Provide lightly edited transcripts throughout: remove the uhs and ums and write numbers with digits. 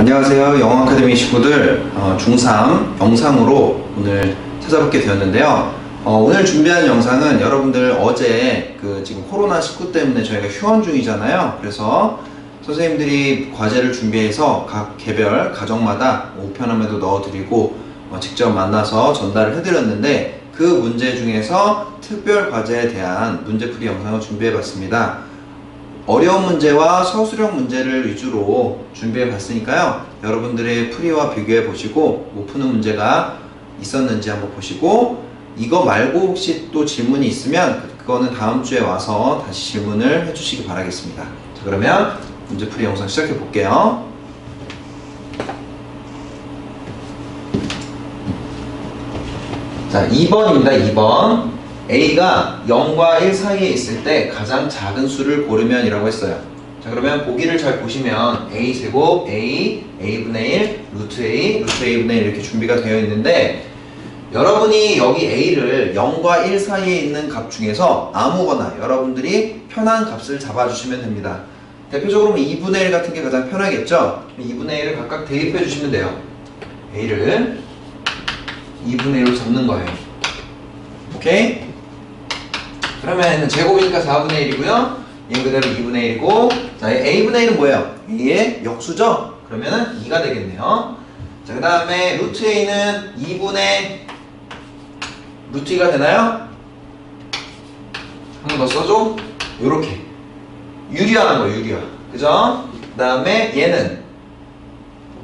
안녕하세요. 영어 아카데미 식구들 중3 영상으로 오늘 찾아뵙게 되었는데요. 오늘 준비한 영상은 여러분들 어제 지금 코로나19 때문에 저희가 휴원 중이잖아요. 그래서 선생님들이 과제를 준비해서 각 개별 가정마다 우편함에도 넣어드리고 직접 만나서 전달을 해드렸는데 그 문제 중에서 특별 과제에 대한 문제풀이 영상을 준비해봤습니다. 어려운 문제와 서술형 문제를 위주로 준비해 봤으니까요. 여러분들의 풀이와 비교해 보시고 못 푸는 문제가 있었는지 한번 보시고 이거 말고 혹시 또 질문이 있으면 그거는 다음 주에 와서 다시 질문을 해주시기 바라겠습니다. 자, 그러면 문제풀이 영상 시작해 볼게요. 자, 2번입니다. 2번. A가 0과 1 사이에 있을 때 가장 작은 수를 고르면 이라고 했어요. 자, 그러면 보기를 잘 보시면 A제곱, A, A분의 1, 루트 A, 루트 A분의 1 이렇게 준비가 되어 있는데 여러분이 여기 A를 0과 1 사이에 있는 값 중에서 아무거나 여러분들이 편한 값을 잡아주시면 됩니다. 대표적으로 2분의 1 같은 게 가장 편하겠죠? 2분의 1을 각각 대입해 주시면 돼요. A를 2분의 1로 잡는 거예요. 오케이? 그러면 제곱이니까 4분의 1이고요. 얘는 그대로 2분의 1이고 자, A분의 1은 뭐예요? A의 역수죠? 그러면은 2가 되겠네요. 자, 그 다음에 루트 A는 2분의 루트 2가 되나요? 한 번 더 써줘. 요렇게 유리화한 거예요. 유리화. 그죠? 그 다음에 얘는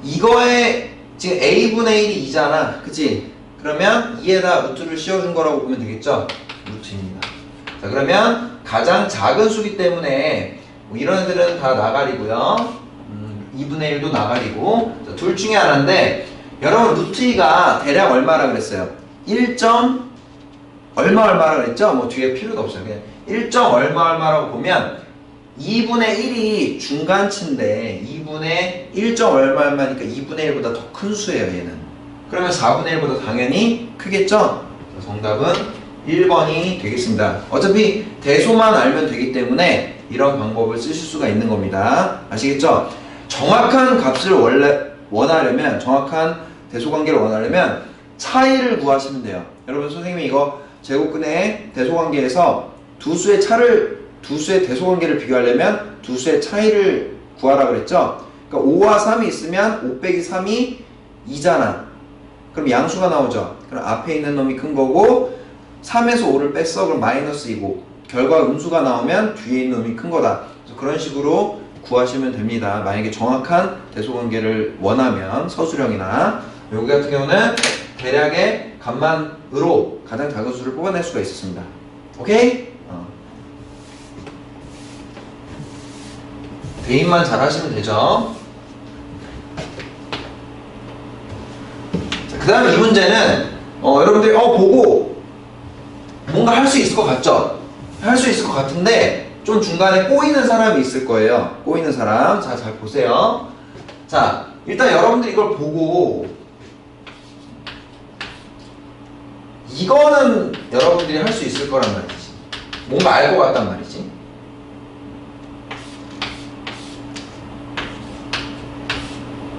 이거에 지금 A분의 1이 2잖아. 그치? 그러면 2에다 루트를 씌워준 거라고 보면 되겠죠? 루트입니다. 자, 그러면 가장 작은 수기 때문에 이런 애들은 다 나가리고요. 2분의 1도 나가리고 자, 둘 중에 하나인데 여러분 루트 2가 대략 얼마라 그랬어요? 1점 얼마라 그랬죠? 뭐 뒤에 필요도 없어요. 그냥 1점 얼마라고 보면 2분의 1이 중간치인데 2분의 1점 얼마니까 2분의 1보다 더 큰 수예요. 얘는. 그러면 4분의 1보다 당연히 크겠죠? 정답은 1번이 되겠습니다. 어차피 대소만 알면 되기 때문에 이런 방법을 쓰실 수가 있는 겁니다. 아시겠죠? 정확한 값을 원하려면 정확한 대소관계를 원하려면 차이를 구하시면 돼요. 여러분 선생님이 이거 제곱근의 대소관계에서 두 수의 대소관계를 비교하려면 두 수의 차이를 구하라 그랬죠? 그러니까 5와 3이 있으면 5 빼기 3이 2잖아. 그럼 양수가 나오죠? 그럼 앞에 있는 놈이 큰 거고 3에서 5를 뺐어. 그럼 마이너스 2고 결과 음수가 나오면 뒤에 있는 놈이 큰 거다. 그래서 그런 식으로 구하시면 됩니다. 만약에 정확한 대소관계를 원하면 서술형이나 여기 같은 경우는 대략의 값만으로 가장 작은 수를 뽑아낼 수가 있었습니다. 오케이? 대입만 잘 하시면 되죠. 그 다음에 이 문제는 여러분들이 보고 뭔가 할 수 있을 것 같죠? 할 수 있을 것 같은데 좀 중간에 꼬이는 사람이 있을 거예요. 꼬이는 사람. 자, 잘 보세요. 자, 일단 여러분들이 이걸 보고 이거는 여러분들이 할 수 있을 거란 말이지. 뭔가 알 것 같단 말이지.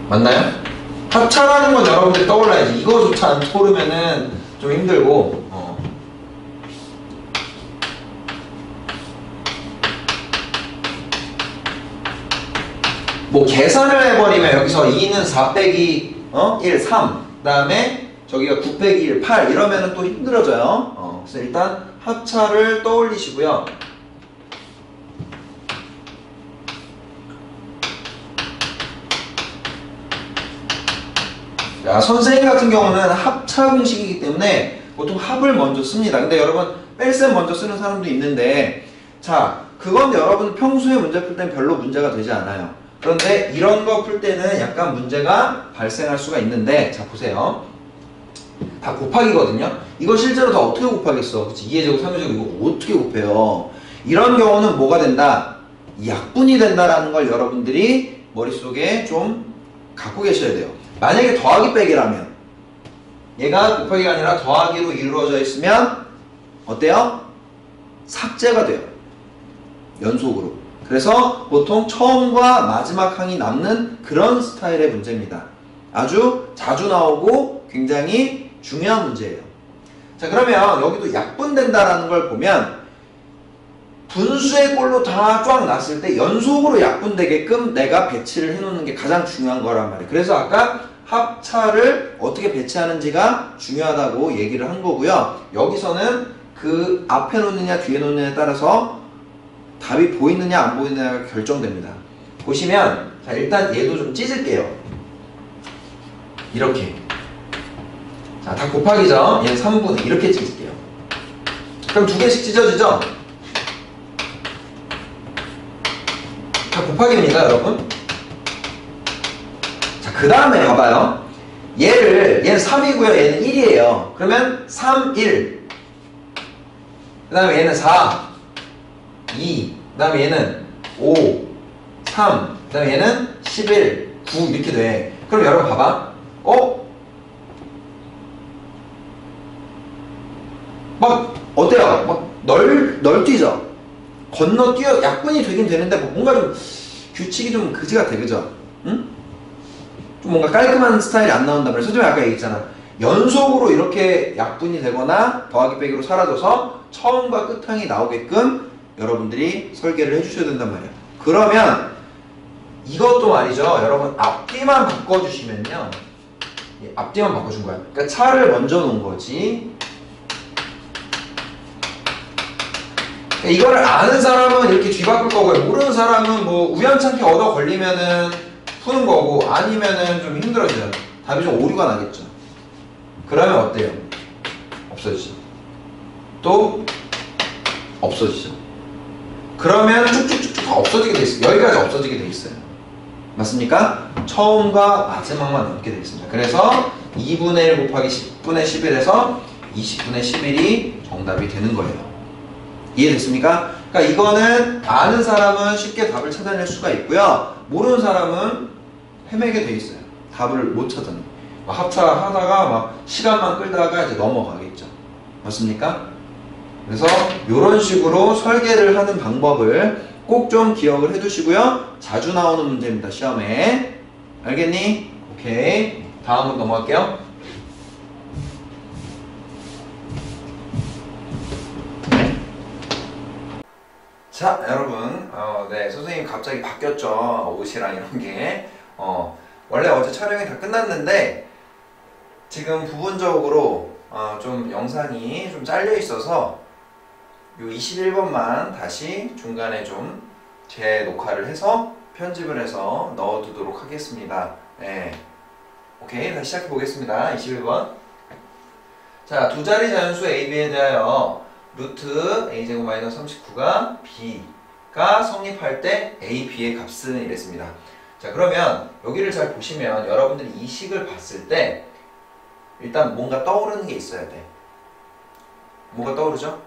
맞나요? 합차라는 건 여러분들이 떠올라야지. 이거조차 안 떠오르면은 좀 힘들고 뭐 계산을 해버리면 여기서 2는 4 빼기 1, 3 그 다음에 저기가 9 빼기 1, 8 이러면은 또 힘들어져요. 그래서 일단 합차를 떠올리시고요. 자, 선생님 같은 경우는 합차 공식이기 때문에 보통 합을 먼저 씁니다. 근데 여러분 뺄셈 먼저 쓰는 사람도 있는데 자, 그건 여러분 평소에 문제 풀 때는 별로 문제가 되지 않아요. 그런데 이런 거 풀 때는 약간 문제가 발생할 수가 있는데 자, 보세요. 다 곱하기거든요. 이거 실제로 다 어떻게 곱하겠어? 그치? 2의 제곱, 3의 제곱 이거 어떻게 곱해요? 이런 경우는 뭐가 된다? 약분이 된다라는 걸 여러분들이 머릿속에 좀 갖고 계셔야 돼요. 만약에 더하기 빼기라면 얘가 곱하기가 아니라 더하기로 이루어져 있으면 어때요? 삭제가 돼요. 연속으로. 그래서 보통 처음과 마지막 항이 남는 그런 스타일의 문제입니다. 아주 자주 나오고 굉장히 중요한 문제예요. 자, 그러면 여기도 약분된다라는 걸 보면 분수의 꼴로 다 쫙 났을 때 연속으로 약분되게끔 내가 배치를 해놓는 게 가장 중요한 거란 말이에요. 그래서 아까 합차를 어떻게 배치하는지가 중요하다고 얘기를 한 거고요. 여기서는 그 앞에 놓느냐 뒤에 놓느냐에 따라서 답이 보이느냐 안 보이느냐가 결정됩니다. 보시면 자, 일단 얘도 좀 찢을게요. 이렇게. 자, 다 곱하기죠. 얘는 3분의 이렇게 찢을게요. 그럼 두 개씩 찢어지죠? 다 곱하기입니다, 여러분. 자, 그 다음에 봐봐요. 얘는 3이고요. 얘는 1이에요. 그러면 3, 1. 그 다음에 얘는 4, 2. 그 다음에 얘는 5, 3. 그 다음에 얘는 11, 9 이렇게 돼. 그럼 여러분 봐봐. 막 어때요? 막 널뛰죠? 건너뛰어 약분이 되긴 되는데 뭔가 좀 규칙이 좀 그지 같아, 그죠? 응? 좀 뭔가 깔끔한 스타일이 안 나온단 말이야. 솔직히 아까 얘기했잖아. 연속으로 이렇게 약분이 되거나 더하기 빼기로 사라져서 처음과 끝항이 나오게끔 여러분들이 설계를 해주셔야 된단 말이야. 그러면 이것도 말이죠. 여러분 앞뒤만 바꿔주시면요. 앞뒤만 바꿔준 거야. 그러니까 차를 먼저 놓은 거지. 이거를 아는 사람은 이렇게 뒤바꿀 거고요. 모르는 사람은 뭐 우연찮게 얻어 걸리면은 푸는 거고 아니면은 좀 힘들어져요. 답이 좀 오류가 나겠죠. 그러면 어때요? 없어지죠. 또 없어지죠. 그러면 쭉쭉쭉쭉 다 없어지게 돼 있어요. 여기까지 없어지게 돼 있어요. 맞습니까? 처음과 마지막만 남게 돼 있습니다. 그래서 2분의 1 곱하기 10분의 11에서 20분의 11이 정답이 되는 거예요. 이해됐습니까? 그러니까 이거는 아는 사람은 쉽게 답을 찾아낼 수가 있고요. 모르는 사람은 헤매게 돼 있어요. 답을 못 찾아내. 합차하다가 막 시간만 끌다가 이제 넘어가겠죠. 맞습니까? 그래서 이런 식으로 설계를 하는 방법을 꼭 좀 기억을 해두시고요. 자주 나오는 문제입니다. 시험에. 알겠니? 오케이. 다음으로 넘어갈게요. 자, 여러분, 네, 선생님 갑자기 바뀌었죠. 옷이랑 이런 게. 원래 어제 촬영이 다 끝났는데 지금 부분적으로 좀 영상이 좀 잘려 있어서 요 21번만 다시 중간에 좀 재녹화를 해서 편집을 해서 넣어두도록 하겠습니다. 네. 오케이, 다시 시작해 보겠습니다. 21번. 자, 두 자리 자연수 AB에 대하여 루트 a제곱 마이너스 39가 b가 성립할 때 a, b의 값은 이랬습니다. 자, 그러면 여기를 잘 보시면 여러분들이 이 식을 봤을 때 일단 뭔가 떠오르는 게 있어야 돼. 뭐가 떠오르죠?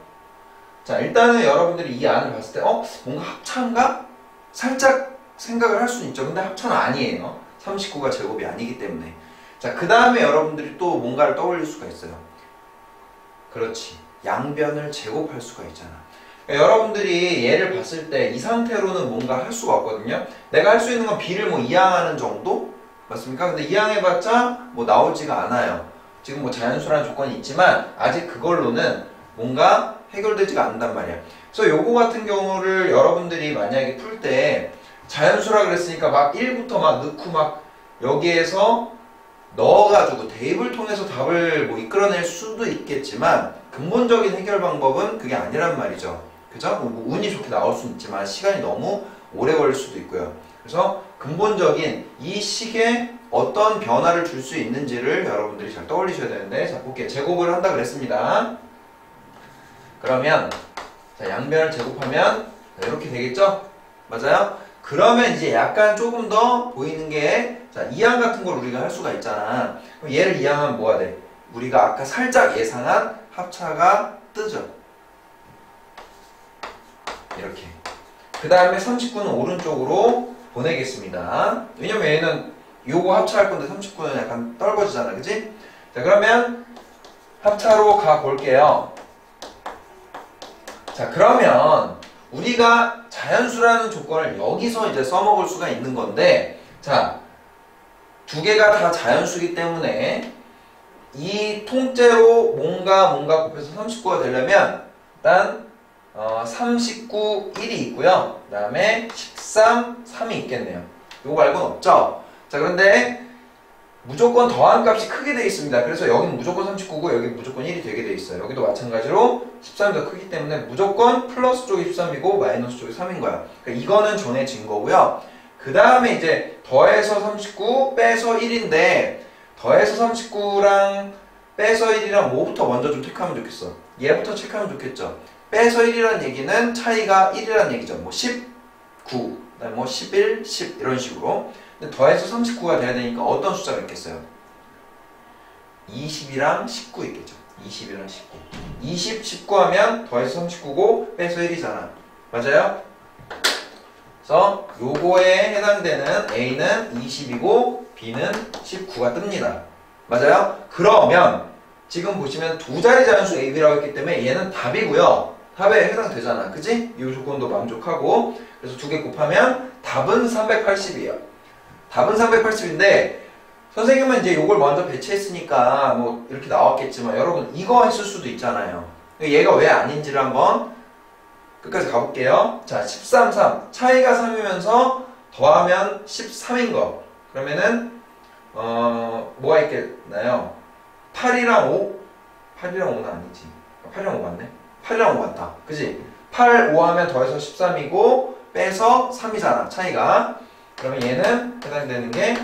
자, 일단은 여러분들이 이 안을 봤을 때 뭔가 합차인가? 살짝 생각을 할 수는 있죠. 근데 합차는 아니에요. 39가 제곱이 아니기 때문에. 자, 그 다음에 여러분들이 또 뭔가를 떠올릴 수가 있어요. 그렇지. 양변을 제곱할 수가 있잖아. 그러니까 여러분들이 얘를 봤을 때 이 상태로는 뭔가 할 수가 없거든요. 내가 할 수 있는 건 b를 뭐 이항하는 정도? 맞습니까? 근데 이항해봤자 뭐 나오지가 않아요. 지금 뭐 자연수라는 조건이 있지만 아직 그걸로는 뭔가 해결되지가 않는단 말이야. 그래서 요거 같은 경우를 여러분들이 만약에 풀 때 자연수라 그랬으니까 막 1부터 막 넣고 막 여기에서 넣어가지고 대입을 통해서 답을 뭐 이끌어낼 수도 있겠지만 근본적인 해결 방법은 그게 아니란 말이죠. 그죠? 뭐 운이 좋게 나올 수는 있지만 시간이 너무 오래 걸릴 수도 있고요. 그래서 근본적인 이 식에 어떤 변화를 줄 수 있는지를 여러분들이 잘 떠올리셔야 되는데, 자, 볼게요. 제곱을 한다 그랬습니다. 그러면 자, 양변을 제곱하면 이렇게 되겠죠? 맞아요? 그러면 이제 약간 조금 더 보이는 게, 자, 이항 같은 걸 우리가 할 수가 있잖아. 그럼 얘를 이항하면 뭐가 돼? 우리가 아까 살짝 예상한 합차가 뜨죠. 이렇게. 그 다음에 39는 오른쪽으로 보내겠습니다. 왜냐면 얘는 요거 합차할 건데 39는 약간 떨궈지잖아. 그치? 자, 그러면 합차로 가 볼게요. 자, 그러면 우리가 자연수라는 조건을 여기서 이제 써먹을 수가 있는 건데, 자, 두 개가 다 자연수기 때문에 이 통째로 뭔가 곱해서 39가 되려면 일단 39, 1이 있고요. 그 다음에 13, 3이 있겠네요. 요거 말고는 없죠? 자, 그런데 무조건 더한 값이 크게 되어 있습니다. 그래서 여기는 무조건 39고 여기는 무조건 1이 되게 되어 있어요. 여기도 마찬가지로 13이 더 크기 때문에 무조건 플러스 쪽이 13이고 마이너스 쪽이 3인 거야. 그러니까 이거는 정해진 거고요. 그 다음에 이제 더해서 39 빼서 1인데 더해서 39랑 빼서 1이랑 뭐부터 먼저 좀 체크하면 좋겠어? 얘부터 체크하면 좋겠죠. 빼서 1이라는 얘기는 차이가 1이라는 얘기죠. 뭐 19, 그다음에 뭐 11, 10 이런 식으로. 근데 더해서 39가 돼야 되니까 어떤 숫자가 있겠어요? 20이랑 19 있겠죠. 20이랑 19. 20, 19 하면 더해서 39고 빼서 1이잖아. 맞아요? 그래서 요거에 해당되는 A는 20이고 B는 19가 뜹니다. 맞아요? 그러면 지금 보시면 두 자리 자연수 A, B라고 했기 때문에 얘는 답이고요. 답에 해당되잖아. 그지? 이 조건도 만족하고. 그래서 두 개 곱하면 답은 380이에요. 답은 380인데 선생님은 이제 요걸 먼저 배치했으니까 뭐 이렇게 나왔겠지만 여러분 이거 했을 수도 있잖아요. 얘가 왜 아닌지를 한번 끝까지 가볼게요. 자, 13, 3. 차이가 3이면서 더하면 13인 거. 그러면은 뭐가 있겠나요? 8이랑 5? 8이랑 5는 아니지. 8이랑 5 맞네? 8이랑 5 맞다. 그지? 8, 5 하면 더해서 13이고 빼서 3이잖아. 차이가. 그러면 얘는 해당되는 게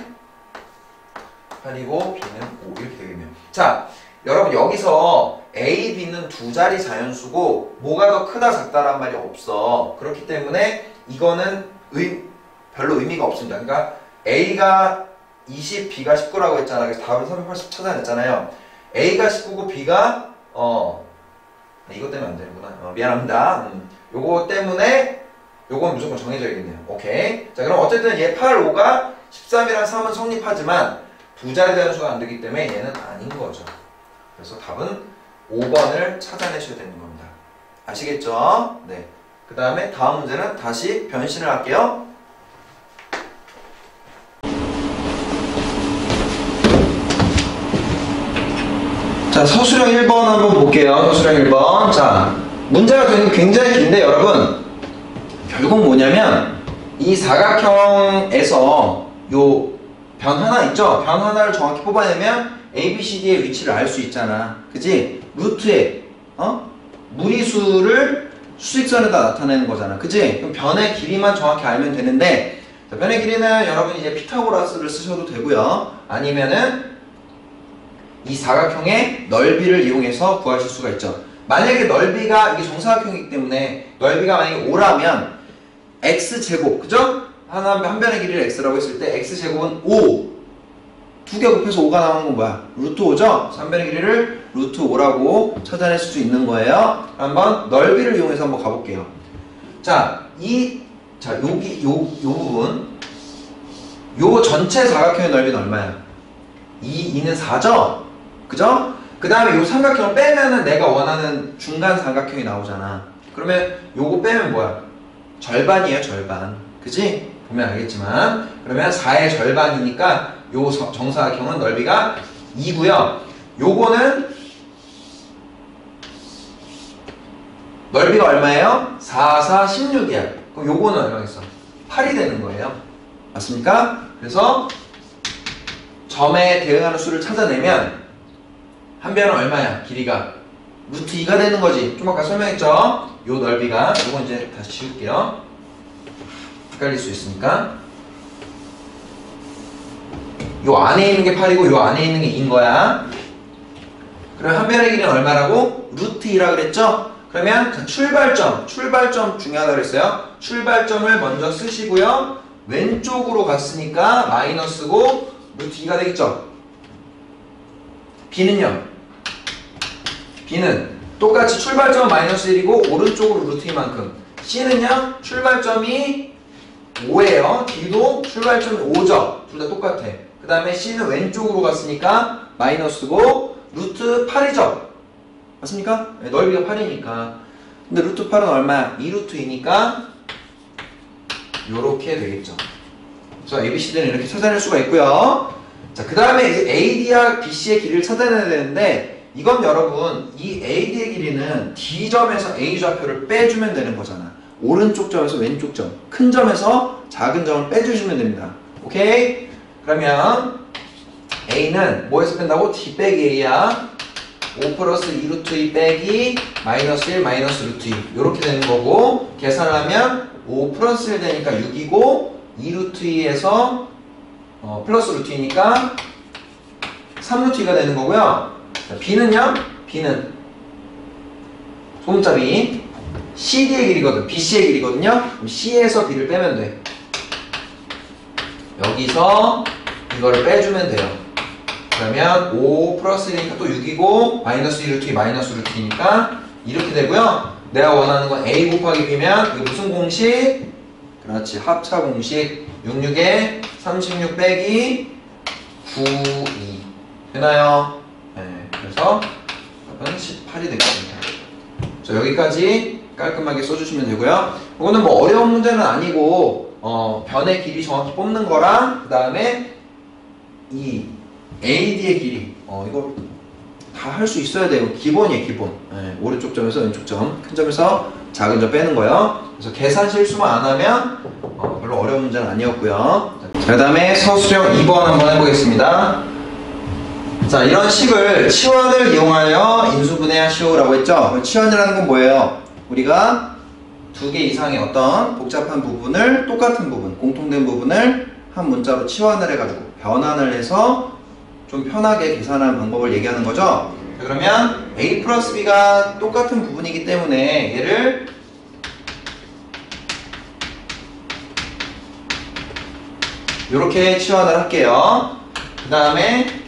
8이고 B는 5 이렇게 되겠네요. 자, 여러분 여기서 A, B는 두 자리 자연수고 뭐가 더 크다 작다란 말이 없어. 그렇기 때문에 이거는 별로 의미가 없습니다. 그러니까 A가 20, B가 19라고 했잖아. 그래서 답을 380 찾아냈잖아요. A가 19고 B가 이것 때문에 안 되는구나. 미안합니다. 요거 때문에 요건 무조건 정해져야겠네요. 오케이. 자, 그럼 어쨌든 얘 8, 5가 13이랑 3은 성립하지만 두 자리 자연수가 안 되기 때문에 얘는 아닌 거죠. 그래서 답은 5번을 찾아내셔야 되는 겁니다. 아시겠죠? 네. 그 다음에 다음 문제는 다시 변신을 할게요. 자, 서술형 1번 한번 볼게요. 서술형 1번. 자, 문제가 굉장히 긴데 여러분 결국 뭐냐면 이 사각형에서 요 변 하나 있죠? 변 하나를 정확히 뽑아내면 A, B, C, D의 위치를 알 수 있잖아. 그치? 루트에 무리수를 수직선에다 나타내는 거잖아. 그치? 그럼 변의 길이만 정확히 알면 되는데 자, 변의 길이는 여러분 이제 피타고라스를 쓰셔도 되고요. 아니면은 이 사각형의 넓이를 이용해서 구하실 수가 있죠. 만약에 넓이가 이게 정사각형이기 때문에 넓이가 만약에 5라면 x제곱, 그죠? 한 변의 길이를 x라고 했을 때 x제곱은 5. 두 개 곱해서 5가 나오는 건 뭐야? 루트 5죠? 3변의 길이를 루트 5라고 찾아낼 수 있는 거예요. 한번 넓이를 이용해서 한번 가볼게요. 자, 여기, 요 부분. 요 전체 사각형의 넓이는 얼마야? 2는 4죠? 그죠? 그 다음에 요 삼각형을 빼면은 내가 원하는 중간 삼각형이 나오잖아. 그러면 요거 빼면 뭐야? 절반이에요, 절반. 그지? 보면 알겠지만. 그러면 4의 절반이니까 요 정사각형은 넓이가 2고요. 요거는 넓이가 얼마예요? 4, 4, 16이야. 그럼 요거는 얼마겠어? 8이 되는 거예요. 맞습니까? 그래서 점에 대응하는 수를 찾아내면 한 변은 얼마야? 길이가 루트 2가 되는 거지. 좀 아까 설명했죠? 요 넓이가. 요거 이제 다시 지울게요. 헷갈릴 수 있으니까. 요 안에 있는 게 8이고 요 안에 있는 게 2인 거야. 그럼 한 변의 길이는 얼마라고? 루트 2라 그랬죠? 그러면 자, 출발점 중요하다고 그랬어요. 출발점을 먼저 쓰시고요. 왼쪽으로 갔으니까 마이너스고 루트 2가 되겠죠? B는요? B는 똑같이 출발점은 마이너스 1이고 오른쪽으로 루트 2만큼. C는요? 출발점이 5예요. D도 출발점이 5죠? 둘 다 똑같아. 그 다음에 C는 왼쪽으로 갔으니까 마이너스고 루트 8이죠? 맞습니까? 네, 넓이가 8이니까. 근데 루트 8은 얼마야? 2루트 2니까 요렇게 되겠죠. 그래서 ABCD는 이렇게 찾아낼 수가 있고요. 자, 그 다음에 이제 AD와 BC의 길이를 찾아내야 되는데, 이건 여러분, 이 AD의 길이는 D점에서 A 좌표를 빼주면 되는 거잖아. 오른쪽 점에서 왼쪽 점, 큰 점에서 작은 점을 빼주시면 됩니다. 오케이? 그러면 A는 뭐에서 뺀다고? D 빼기 A야. 5 플러스 2루트 2 빼기 마이너스 1 마이너스 루트 2 이렇게 되는 거고, 계산을 하면 5 플러스 1 되니까 6이고 2루트 2에서 플러스 루트 2니까 3루트 2가 되는 거고요. 자, B는요? B는 소문자리 CD의 길이거든. BC의 길이거든요. 그럼 C에서 B를 빼면 돼. 여기서 이거를 빼주면 돼요. 그러면 5 플러스 1이니까 또 6이고 마이너스 2루트 2 마이너스 루트 2니까 이렇게 되고요. 내가 원하는 건 A 곱하기 B면 이게 무슨 공식? 그렇지, 합차 공식. 66에 36 빼기 9, 2 되나요? 네, 그래서 답은 18이 되겠습니다. 자, 여기까지 깔끔하게 써주시면 되고요. 이거는 뭐 어려운 문제는 아니고 변의 길이 정확히 뽑는 거랑 그 다음에 이 AD의 길이 이거 다 할 수 있어야 돼요. 기본이에요, 기본. 네, 오른쪽 점에서 왼쪽 점, 큰 점에서 작은 점 빼는 거예요. 그래서 계산 실수만 안 하면 별로 어려운 문제는 아니었고요. 자, 그 다음에 서술형 2번 한번 해보겠습니다. 자, 이런 식을 치환을 이용하여 인수분해하시오라고 했죠. 치환이라는 건 뭐예요? 우리가 두 개 이상의 어떤 복잡한 부분을, 똑같은 부분, 공통된 부분을 한 문자로 치환을 해가지고 변환을 해서 좀 편하게 계산하는 방법을 얘기하는 거죠. 자, 그러면 A 플러스 B가 똑같은 부분이기 때문에 얘를 이렇게 치환을 할게요. 그 다음에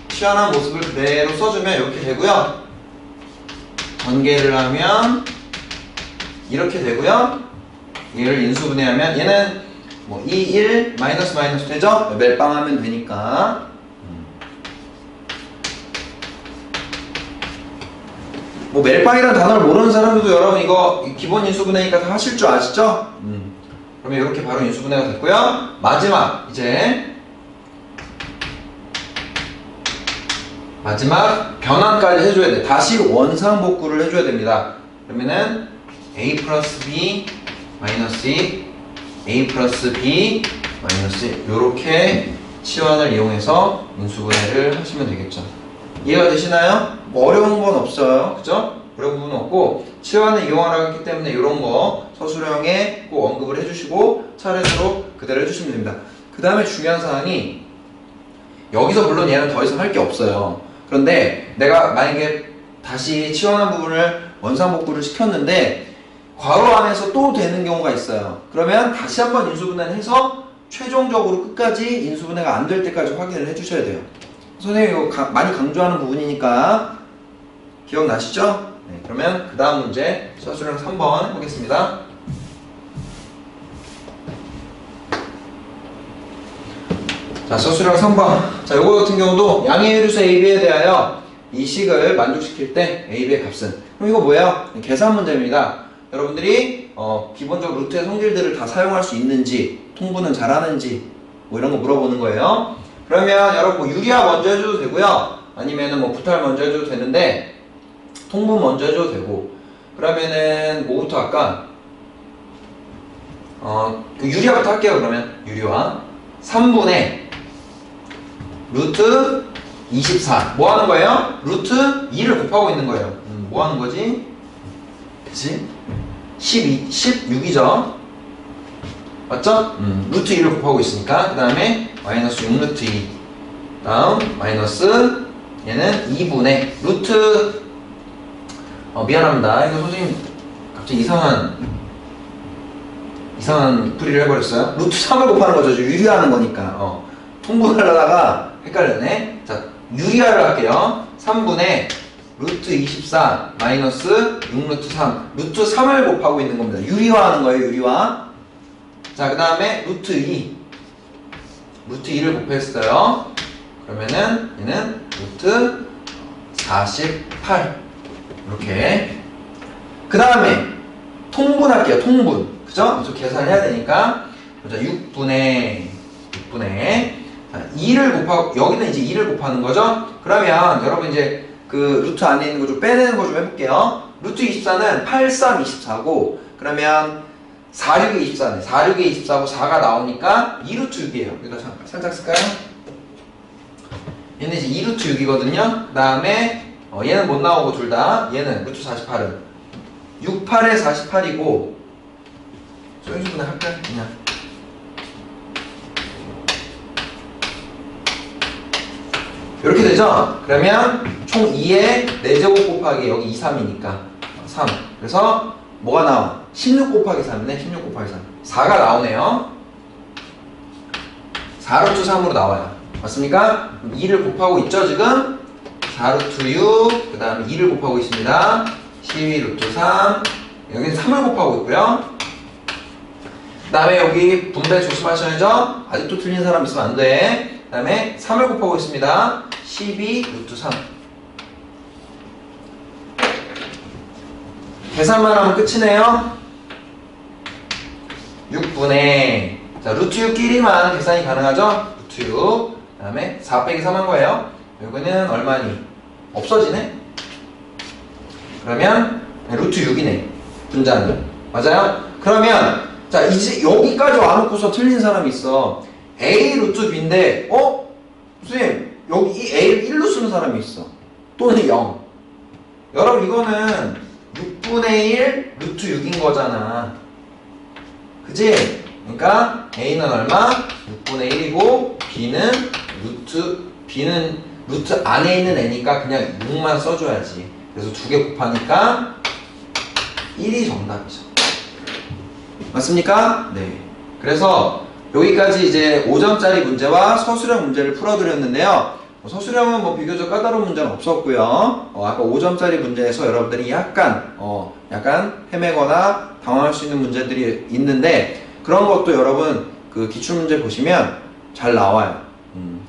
치환한 모습을 그대로 써주면 이렇게 되고요. 전개를 하면 이렇게 되고요. 얘를 인수분해하면 얘는 뭐 2, 1, 마이너스 마이너스 되죠? 멜빵하면 되니까. 뭐 멜빵이라는 단어를 모르는 사람들도 여러분 이거 기본 인수분해니까 다 하실 줄 아시죠? 그러면 이렇게 바로 인수분해가 됐고요. 마지막 이제 마지막 변환까지 해줘야 돼. 다시 원상복구를 해줘야 됩니다. 그러면은 A 플러스 B 마이너스 2 A 플러스 B 마이너스 1 요렇게 치환을 이용해서 인수분해를 하시면 되겠죠. 이해가 되시나요? 뭐 어려운 건 없어요. 그죠? 어려운 부분은 없고 치환을 이용하라고 했기 때문에 이런 거 서술형에 꼭 언급을 해주시고 차례대로 그대로 해주시면 됩니다. 그 다음에 중요한 사항이 여기서 물론 얘는 더 이상 할 게 없어요. 그런데 내가 만약에 다시 치환한 부분을 원상복구를 시켰는데 괄호 안에서 또 되는 경우가 있어요. 그러면 다시 한번 인수분해를 해서 최종적으로 끝까지 인수분해가 안 될 때까지 확인을 해주셔야 돼요. 선생님이 이거 많이 강조하는 부분이니까 기억나시죠? 네, 그러면 그 다음 문제 서술형 3번 보겠습니다. 자, 서술형 3번. 자, 요거 같은 경우도 양의 유리수 AB에 대하여 이 식을 만족시킬 때 AB의 값은. 그럼 이거 뭐예요? 계산 문제입니다. 여러분들이 기본적으로 루트의 성질들을 다 사용할 수 있는지, 통분은 잘하는지 뭐 이런 거 물어보는 거예요. 그러면 여러분 뭐 유리화 먼저 해줘도 되고요. 아니면은 뭐 부탈 먼저 해줘도 되는데 통분 먼저 해줘도 되고. 그러면은 뭐부터 할까? 유리화부터 할게요. 그러면 유리화 3분의 루트 24 뭐 하는 거예요? 루트 2를 곱하고 있는 거예요. 뭐 하는 거지? 그치? 16이죠? 맞죠? 루트 2를 곱하고 있으니까 그 다음에 마이너스 6루트 2 다음 마이너스 얘는 2분의 루트 미안합니다. 이거 선생님 갑자기 이상한 풀이를 해버렸어요. 루트 3을 곱하는 거죠. 유리화하는 거니까 통분하려다가 헷갈렸네. 자, 유리화를 할게요. 3분의 루트 24 마이너스 6루트 3 루트 3을 곱하고 있는 겁니다. 유리화하는 거예요. 유리화. 자, 그 다음에 루트 2를 곱했어요. 그러면은 얘는 루트 48 이렇게. 그 다음에 통분할게요. 통분. 그죠? 그래서 계산해야 되니까. 자, 6분의 2를 곱하고, 여기는 이제 2를 곱하는 거죠? 그러면 여러분 이제 그 루트 안에 있는 거 좀 빼내는 거 좀 해볼게요. 루트 24는 8, 3, 24고, 그러면 4, 6에 24네. 4, 6에 24고 4가 나오니까 2루트 6이에요. 여기다 잠깐 살짝 쓸까요? 얘는 이제 2루트 6이거든요. 그 다음에 얘는 못 나오고 둘 다. 얘는 루트 48은 6, 8에 48이고, 소유주분해 할까요? 그냥. 이렇게 되죠? 그러면 총 2에 4제곱 곱하기 여기 2, 3이니까 3. 그래서 뭐가 나와? 16 곱하기 3이네. 16 곱하기 3. 4가 나오네요. 4루트 3으로 나와요. 맞습니까? 2를 곱하고 있죠, 지금? 4루트 6, 그 다음에 2를 곱하고 있습니다. 12루트 3. 여기는 3을 곱하고 있고요. 그 다음에 여기 분배 조심하셔야죠? 아직도 틀린 사람 있으면 안 돼. 그 다음에 3을 곱하고 있습니다. 12루트 3. 계산만 하면 끝이네요. 6분의, 자, 루트 6끼리만 계산이 가능하죠? 루트 6. 그 다음에 4 빼기 3 한 거예요. 여기는 얼마니? 없어지네? 그러면 루트 6이네. 분자는. 맞아요? 그러면, 자, 이제 여기까지 와놓고서 틀린 사람이 있어. A 루트 B인데, 선생님, 여기 이 A를 1로 쓰는 사람이 있어. 또는 0. 여러분, 이거는 6분의 1 루트 6인 거잖아. 그지? 그러니까 A는 얼마? 6분의 1이고 B는 루트 안에 있는 애니까 그냥 6만 써줘야지. 그래서 2개 곱하니까 1이 정답이죠. 맞습니까? 네. 그래서 여기까지 이제 5점짜리 문제와 서술형 문제를 풀어드렸는데요. 서술형은 뭐 비교적 까다로운 문제는 없었고요. 아까 5점짜리 문제에서 여러분들이 약간 헤매거나 당황할 수 있는 문제들이 있는데, 그런 것도 여러분 그 기출문제 보시면 잘 나와요.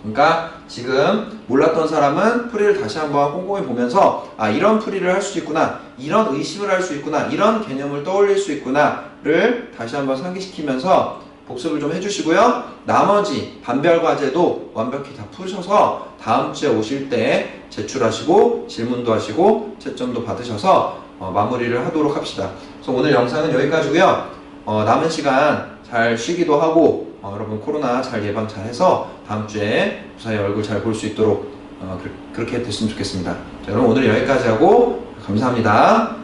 그러니까 지금 몰랐던 사람은 풀이를 다시 한번 꼼꼼히 보면서, 이런 풀이를 할 수 있구나, 이런 의심을 할 수 있구나, 이런 개념을 떠올릴 수 있구나를 다시 한번 상기시키면서 복습을 좀 해주시고요. 나머지 반별 과제도 완벽히 다 푸셔서 다음 주에 오실 때 제출하시고 질문도 하시고 채점도 받으셔서 마무리를 하도록 합시다. 그래서 오늘 영상은 여기까지고요. 남은 시간 잘 쉬기도 하고, 여러분 코로나 잘 예방 잘 해서 다음 주에 무사히 얼굴 잘 볼 수 있도록 그렇게 됐으면 좋겠습니다. 자, 여러분 오늘 여기까지 하고 감사합니다.